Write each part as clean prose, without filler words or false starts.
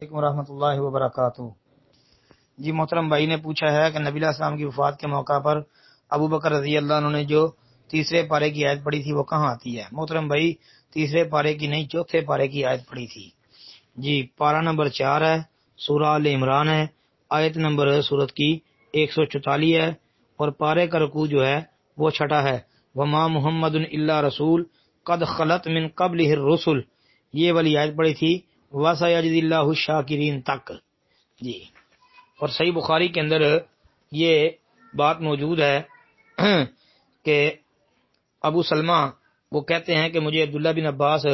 علیکم ورحمۃ اللہ وبرکاتہ۔ جی محترم بھائی نے پوچھا ہے کہ نبی علیہ السلام کی وفات کے موقع پر ابو بکر رضی اللہ عنہ نے جو تیسرے پارے کی آیت پڑھی تھی وہ کہاں آتی ہے؟ محترم بھائی تیسرے پارے کی نہیں، چوتھے پارے کی آیت پڑھی تھی۔ جی پارہ نمبر 4 ہے، سورہ آل عمران ہے، آیت نمبر سورت کی 144 ہے، اور پارے کا رکوع جو ہے وہ چھٹا ہے، وما محمد الا رسول قد خلت من قبلہ الرسل، یہ والی آیت پڑھی تھی، وَسَيَجْزِي اللَّهُ الشَّاكِرِينَ تک۔ جی اور صحیح بخاری کے اندر یہ بات موجود ہے کہ ابو سلمہ وہ کہتے ہیں کہ مجھے عبداللہ بن عباس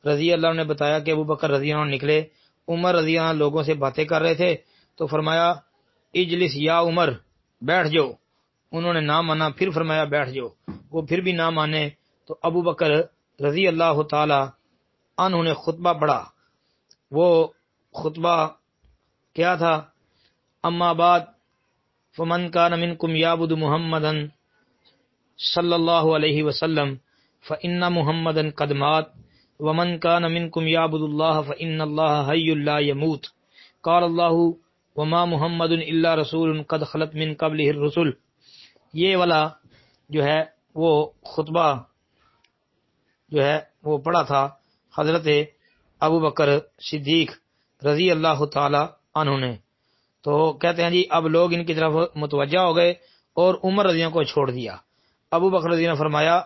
رضی اللہ عنہ نے بتایا کہ ابو بکر رضی اللہ عنہ نکلے، عمر رضی اللہ عنہ لوگوں سے باتیں کر رہے تھے، تو فرمایا اجلس یا عمر، بیٹھ جاؤ۔ انہوں نے نہ مانا، پھر فرمایا بیٹھ جاؤ، وہ پھر بھی نہ مانے، تو ابو بکر رضی اللہ تعالی عنہ نے خطبہ پڑھا۔ وہ خطبہ کیا تھا؟ اما بعد فمن کان منکم یعبد محمدا صلی اللہ علیہ وسلم فإن محمدا قد مات ومن کان منکم یعبد اللہ فإن اللہ حی لا یموت قال اللہ وما محمد الا رسول قد خلت من قبلہ الرسل، یہ والا جو ہے وہ خطبہ جو ہے وہ پڑھا تھا حضرت ابو بکر صدیق رضی اللہ تعالی عنہ نے۔ تو کہتے ہیں جی اب لوگ ان کی طرف متوجہ ہو گئے اور عمر رضی اللہ کو چھوڑ دیا۔ ابو بکر رضی اللہ نے فرمایا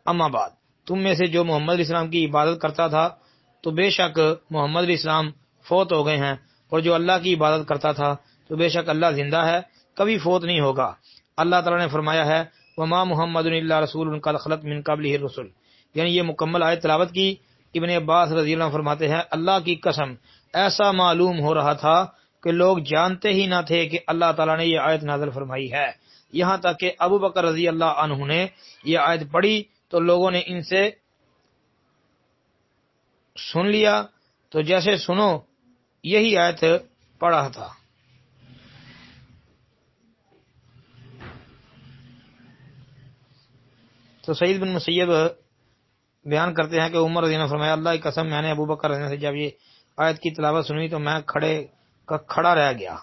اما بعد، تم میں سے جو محمد علیہ السلام کی عبادت کرتا تھا تو بے شک محمد علیہ السلام فوت ہو گئے ہیں، اور جو اللہ کی عبادت کرتا تھا تو بے شک اللہ زندہ ہے، کبھی فوت نہیں ہوگا۔ اللہ تعالیٰ نے فرمایا ہے وما محمد الا رسول قد خلت من قبلہ الرسل، یعنی یہ مکمل آیت تلاوت کی۔ ابن عباس رضی اللہ عنہ فرماتے ہیں اللہ کی قسم ایسا معلوم ہو رہا تھا کہ لوگ جانتے ہی نہ تھے کہ اللہ تعالیٰ نے یہ آیت نازل فرمائی ہے، یہاں تک کہ ابو بکر رضی اللہ عنہ نے یہ آیت پڑھی تو لوگوں نے ان سے سن لیا، تو جیسے سنو یہی آیت پڑھا تھا۔ تو سعید بن مسیب بیان کرتے ہیں کہ عمر رضی اللہ عنہ فرمایا اللہ کی قسم میں نے ابو بکر رضی اللہ عنہ سے جب یہ آیت کی تلاوت سنی تو میں کھڑا رہ گیا،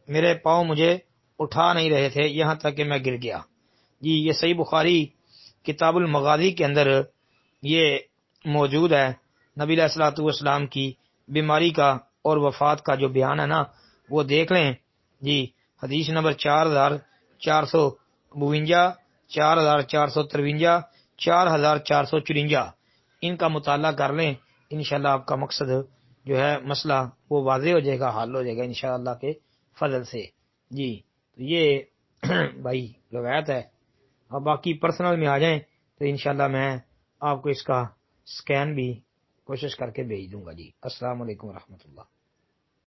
میرے پاؤں مجھے اٹھا نہیں رہے تھے، یہاں تک کہ میں گر گیا۔ جی یہ صحیح بخاری کتاب المغازی کے اندر یہ موجود ہے، نبی علیہ الصلوۃ والسلام کی بیماری کا اور وفات کا جو بیان ہے نا وہ دیکھ لیں۔ جی حدیث نمبر 4452، 4453، 4454، ان کا مطالعہ کر لیں، انشاءاللہ آپ کا مقصد جو ہے مسئلہ وہ واضح ہو جائے گا، حل ہو جائے گا انشاءاللہ کے فضل سے۔ جی تو یہ بھائی روایت ہے، اب باقی پرسنل میں آ جائیں تو انشاءاللہ میں آپ کو اس کا سکین بھی کوشش کر کے بھیج دوں گا۔ جی السلام علیکم ورحمۃ اللہ۔